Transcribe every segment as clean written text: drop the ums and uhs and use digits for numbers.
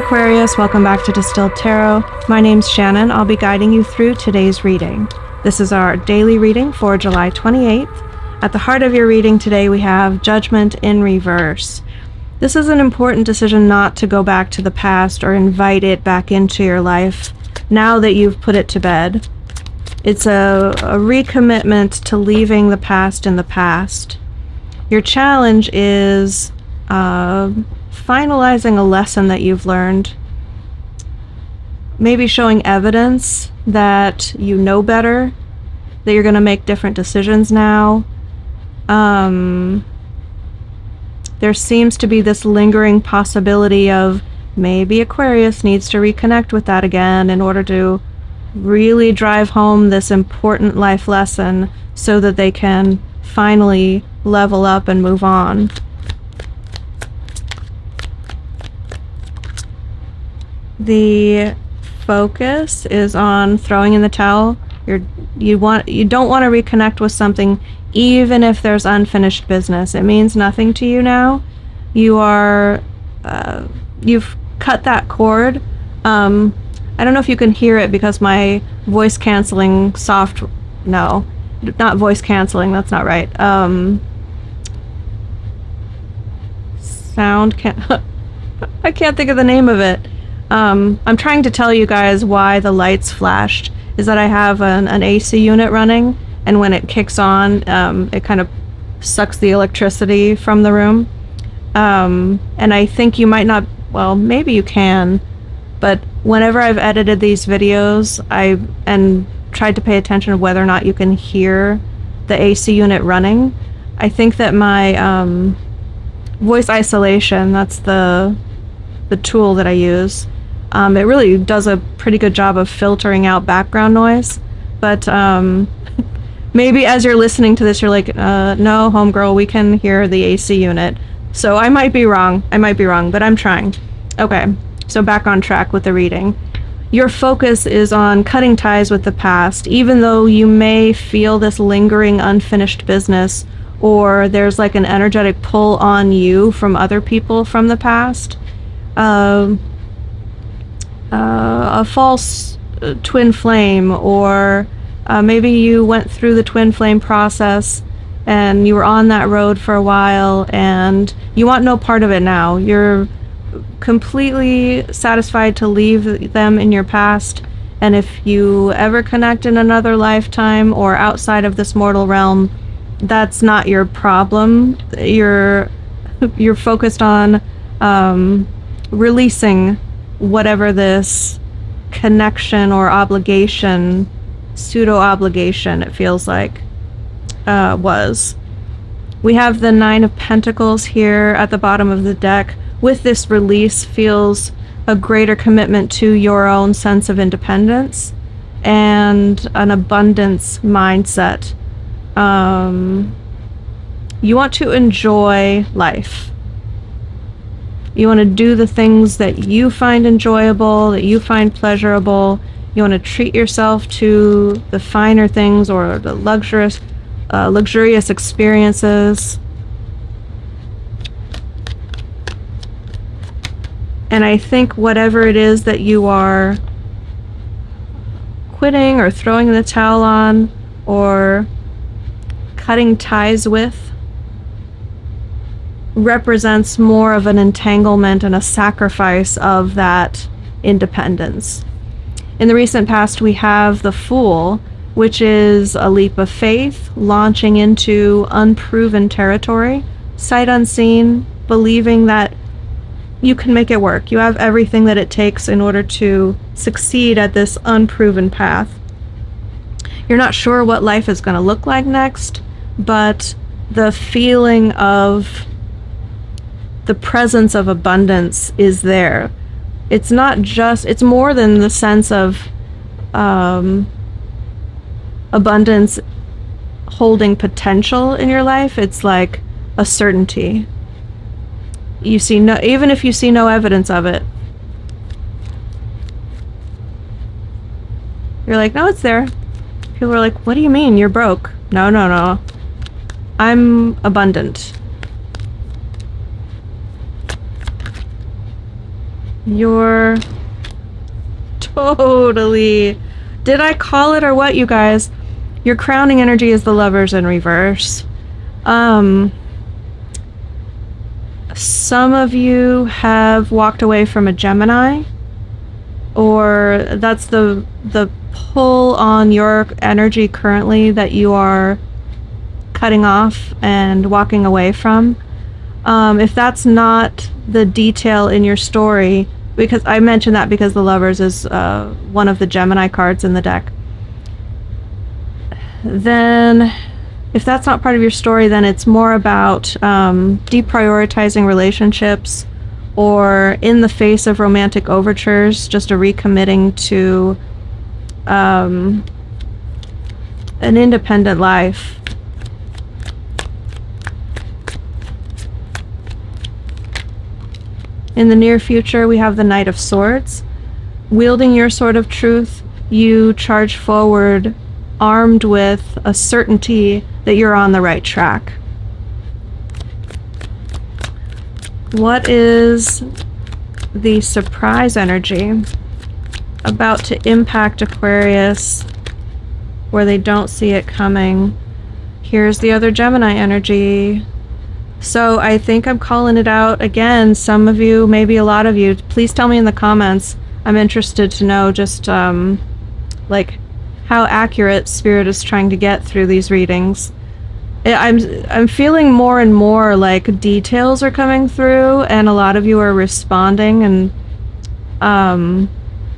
Aquarius, welcome back to Distilled Tarot. My name's Shannon. I'll be guiding you through today's reading. This is our daily reading for July 28th. At the heart of your reading today we have Judgment in reverse. This is an important decision not to go back to the past or invite it back into your life now that you've put it to bed. It's a recommitment to leaving the past in the past. Your challenge is finalizing a lesson that you've learned, maybe showing evidence that you know better, that you're going to make different decisions now. There seems to be this lingering possibility of maybe Aquarius needs to reconnect with that again in order to really drive home this important life lesson so that they can finally level up and move on. The focus is on throwing in the towel. You don't want to reconnect with something even if there's unfinished business. It means nothing to you now. You've cut that cord. I don't know if you can hear it because my voice canceling no, not voice canceling, that's not right. Sound I can't think of the name of it. I'm trying to tell you guys why the lights flashed, is that I have an AC unit running, and when it kicks on, it kind of sucks the electricity from the room. And I think you might not, well, maybe you can, but whenever I've edited these videos, and tried to pay attention to whether or not you can hear the AC unit running, I think that my voice isolation, that's the tool that I use, it really does a pretty good job of filtering out background noise. But maybe as you're listening to this, you're like, no, homegirl, we can hear the AC unit. So I might be wrong, but I'm trying. Okay, so back on track with the reading. Your focus is on cutting ties with the past, even though you may feel this lingering unfinished business, or there's like an energetic pull on you from other people from the past. A false twin flame, or maybe you went through the twin flame process and you were on that road for a while and you want no part of it now. You're completely satisfied to leave them in your past, and if you ever connect in another lifetime or outside of this mortal realm, that's not your problem. You're focused on releasing whatever this connection or obligation, pseudo-obligation, it feels like, was. We have the Nine of Pentacles here at the bottom of the deck. With this release feels a greater commitment to your own sense of independence and an abundance mindset. You want to enjoy life. You want to do the things that you find enjoyable, that you find pleasurable. You want to treat yourself to the finer things or the luxurious experiences. And I think whatever it is that you are quitting or throwing in the towel on or cutting ties with represents more of an entanglement and a sacrifice of that independence. In the recent past, we have the Fool, which is a leap of faith, launching into unproven territory, sight unseen, believing that you can make it work. You have everything that it takes in order to succeed at this unproven path. You're not sure what life is going to look like next, but the feeling of the presence of abundance is there. It's more than the sense of abundance holding potential in your life. It's like a certainty. You see even if you see no evidence of it, you're like, no, it's there. People are like, what do you mean you're broke? No. I'm abundant. You're totally... Did I call it or what, you guys? Your crowning energy is the Lovers in reverse. Some of you have walked away from a Gemini, or that's the pull on your energy currently that you are cutting off and walking away from. If that's not the detail in your story, because I mentioned that because the Lovers is one of the Gemini cards in the deck, then if that's not part of your story, then it's more about deprioritizing relationships, or in the face of romantic overtures, just a recommitting to an independent life. In the near future, we have the Knight of Swords. Wielding your sword of truth, you charge forward armed with a certainty that you're on the right track. What is the surprise energy about to impact Aquarius where they don't see it coming? Here's the other Gemini energy. So I think I'm calling it out again. Some of you, maybe a lot of you, please tell me in the comments. I'm interested to know just like how accurate Spirit is trying to get through these readings. I'm feeling more and more like details are coming through, and a lot of you are responding, and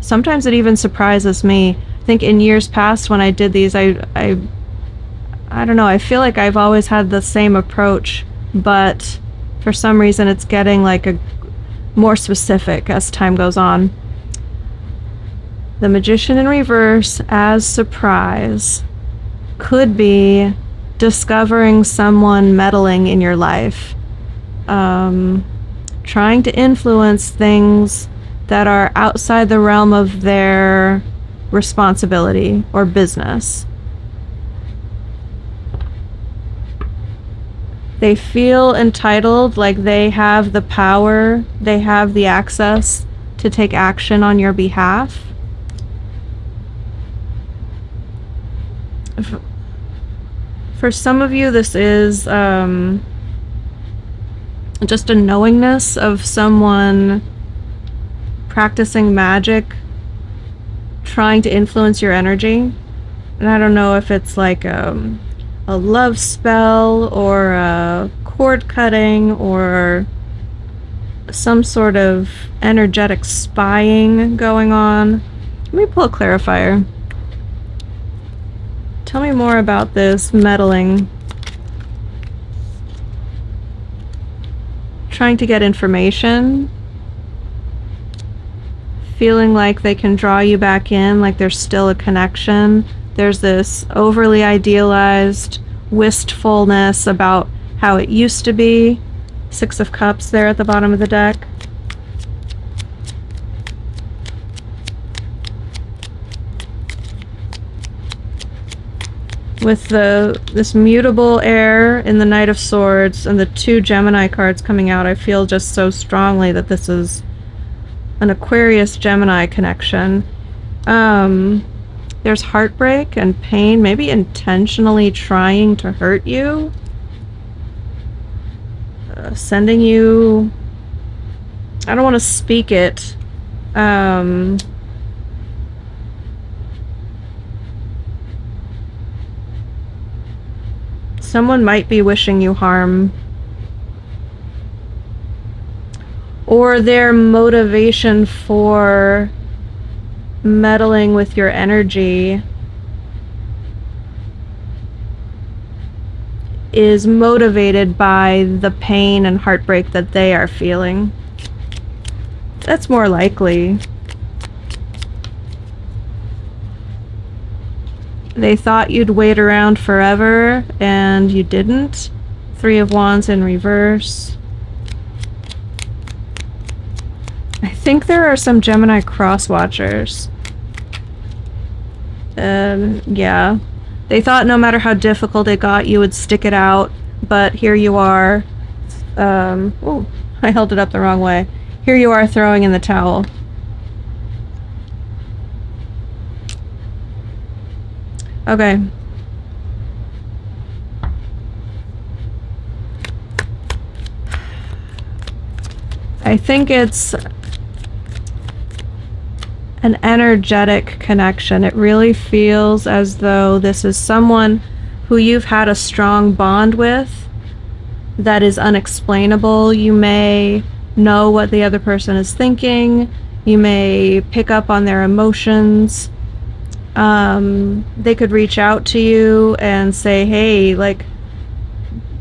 sometimes it even surprises me. I think in years past when I did these, I don't know, I feel like I've always had the same approach, but for some reason it's getting like a more specific as time goes on. The Magician in reverse as surprise could be discovering someone meddling in your life, trying to influence things that are outside the realm of their responsibility or business. They feel entitled, like they have the power, they have the access to take action on your behalf. For some of you, this is just a knowingness of someone practicing magic, trying to influence your energy. And I don't know if it's like a love spell or a cord cutting or some sort of energetic spying going on. Let me pull a clarifier. Tell me more about this meddling. Trying to get information. Feeling like they can draw you back in, like there's still a connection. There's this overly idealized wistfulness about how it used to be. Six of Cups there at the bottom of the deck. With this mutable air in the Knight of Swords and the two Gemini cards coming out, I feel just so strongly that this is an Aquarius Gemini connection. There's heartbreak and pain, maybe intentionally trying to hurt you, sending you, I don't want to speak it, someone might be wishing you harm, or their motivation for meddling with your energy is motivated by the pain and heartbreak that they are feeling. That's more likely. They thought you'd wait around forever, and you didn't. Three of Wands in reverse. I think there are some Gemini cross-watchers. Yeah. They thought no matter how difficult it got, you would stick it out, but here you are. Oh, I held it up the wrong way. Here you are throwing in the towel. Okay. I think it's an energetic connection. It really feels as though this is someone who you've had a strong bond with that is unexplainable. You may know what the other person is thinking. You may pick up on their emotions. They could reach out to you and say, hey, like,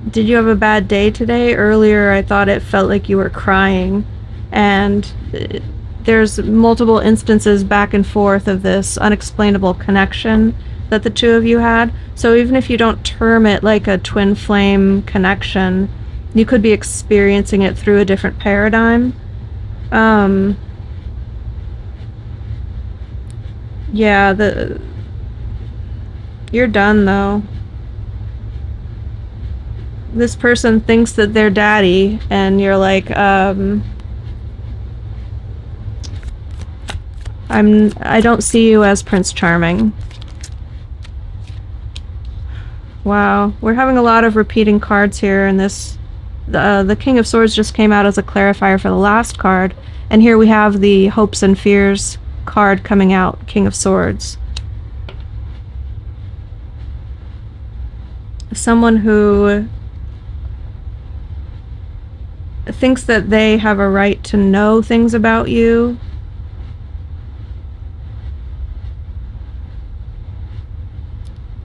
did you have a bad day today? Earlier I thought it felt like you were crying. And there's multiple instances back and forth of this unexplainable connection that the two of you had. So even if you don't term it like a twin flame connection, you could be experiencing it through a different paradigm. Yeah, you're done though. This person thinks that they're daddy, and you're like, I don't see you as Prince Charming. Wow, we're having a lot of repeating cards here, and this, the King of Swords just came out as a clarifier for the last card, and here we have the Hopes and Fears card coming out, King of Swords. Someone who thinks that they have a right to know things about you.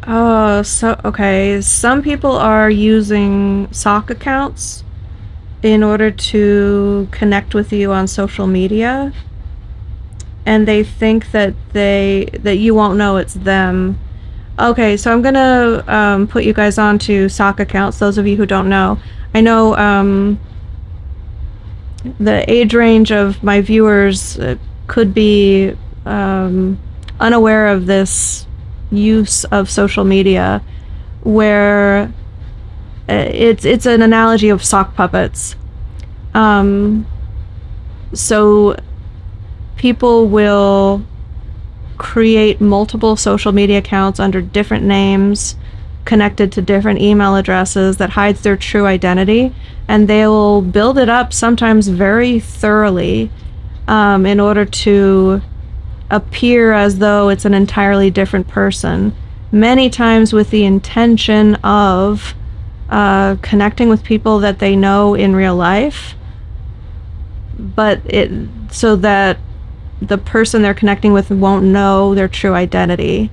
Oh, so, okay. Some people are using sock accounts in order to connect with you on social media. And they think that you won't know it's them. Okay, so I'm gonna put you guys onto sock accounts, those of you who don't know. I know the age range of my viewers could be unaware of this use of social media, where it's an analogy of sock puppets. So people will create multiple social media accounts under different names connected to different email addresses that hides their true identity, and they'll build it up sometimes very thoroughly in order to appear as though it's an entirely different person, many times with the intention of connecting with people that they know in real life, but so that the person they're connecting with won't know their true identity.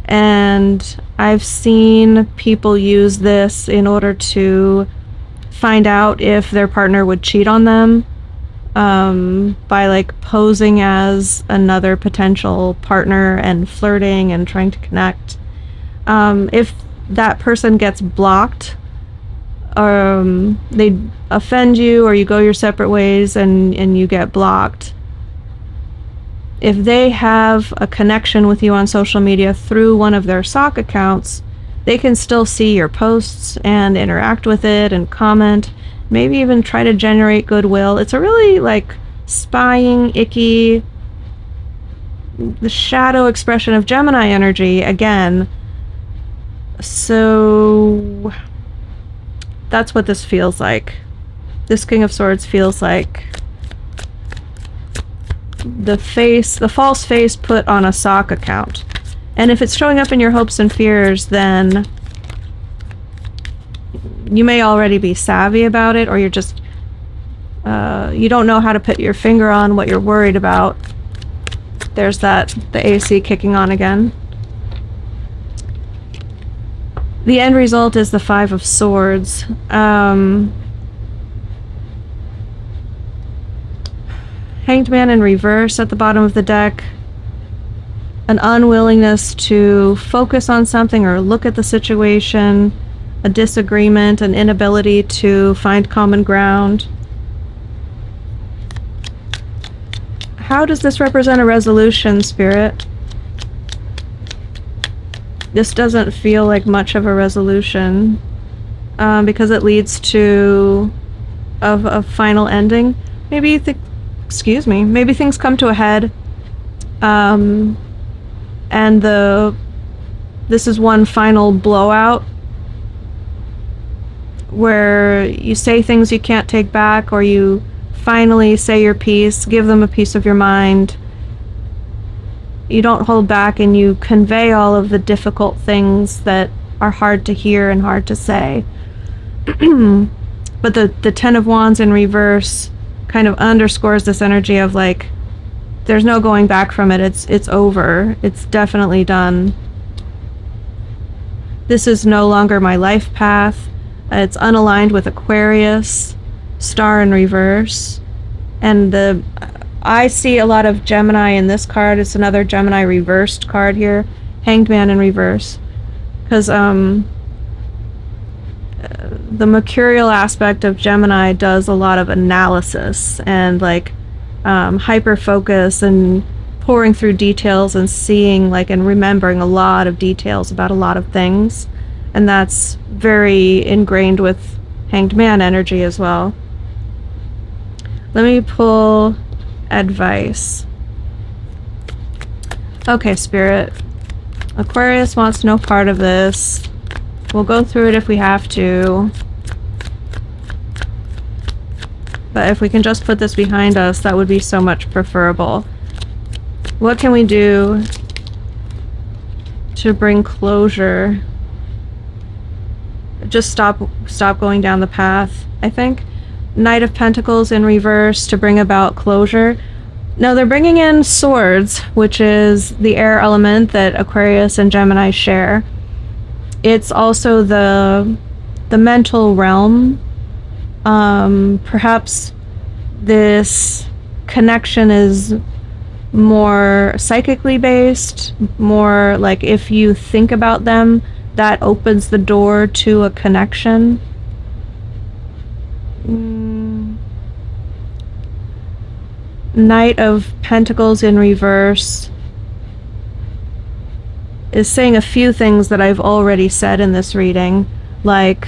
And I've seen people use this in order to find out if their partner would cheat on them, by like posing as another potential partner and flirting and trying to connect. If that person gets blocked, they offend you, or you go your separate ways and you get blocked. If they have a connection with you on social media through one of their sock accounts, they can still see your posts and interact with it and comment, maybe even try to generate goodwill. It's a really like spying, icky, the shadow expression of Gemini energy again. So that's what this feels like. This King of Swords feels like the false face put on a sock account. And if it's showing up in your hopes and fears, then you may already be savvy about it, or you're just you don't know how to put your finger on what you're worried about. There's the AC kicking on again. The end result is the Five of Swords. Hanged Man in reverse at the bottom of the deck. An unwillingness to focus on something or look at the situation. A disagreement, an inability to find common ground. How does this represent a resolution, Spirit? This doesn't feel like much of a resolution, because it leads to a final ending. maybe maybe things come to a head. And this is one final blowout where you say things you can't take back, or you finally say your piece, give them a piece of your mind. You don't hold back, and you convey all of the difficult things that are hard to hear and hard to say. But the Ten of Wands in reverse kind of underscores this energy of like, there's no going back from it. It's over. It's definitely done. This is no longer my life path. It's unaligned with Aquarius, Star in reverse. And I see a lot of Gemini in this card. It's another Gemini reversed card here. Hanged Man in reverse. Because the mercurial aspect of Gemini does a lot of analysis and like hyper focus and pouring through details and seeing like and remembering a lot of details about a lot of things, and that's very ingrained with Hanged Man energy as well. Let me pull advice. Okay, Spirit, Aquarius wants no part of this. We'll go through it if we have to. But if we can just put this behind us, that would be so much preferable. What can we do to bring closure? Just stop going down the path, I think. Knight of Pentacles in reverse to bring about closure. No, they're bringing in Swords, which is the air element that Aquarius and Gemini share. It's also the mental realm. Perhaps this connection is more psychically based, more like if you think about them, that opens the door to a connection. Knight of Pentacles in reverse is saying a few things that I've already said in this reading, like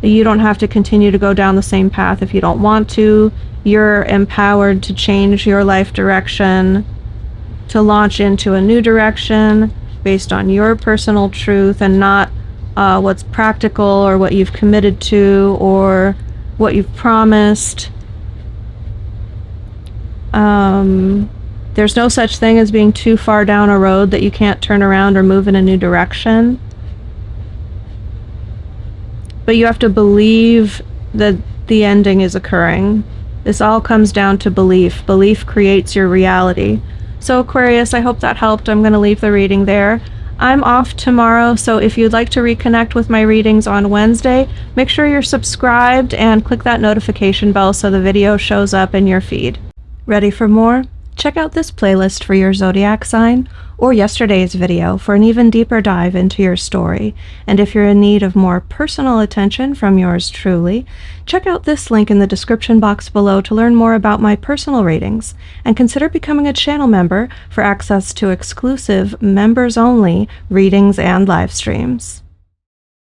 you don't have to continue to go down the same path if you don't want to. You're empowered to change your life direction, to launch into a new direction based on your personal truth and not what's practical or what you've committed to or what you've promised. There's no such thing as being too far down a road that you can't turn around or move in a new direction. But you have to believe that the ending is occurring. This all comes down to belief. Belief creates your reality. So Aquarius, I hope that helped. I'm going to leave the reading there. I'm off tomorrow, so if you'd like to reconnect with my readings on Wednesday, make sure you're subscribed and click that notification bell so the video shows up in your feed. Ready for more? Check out this playlist for your zodiac sign, or yesterday's video for an even deeper dive into your story. And if you're in need of more personal attention from yours truly, check out this link in the description box below to learn more about my personal readings, and consider becoming a channel member for access to exclusive members-only readings and live streams.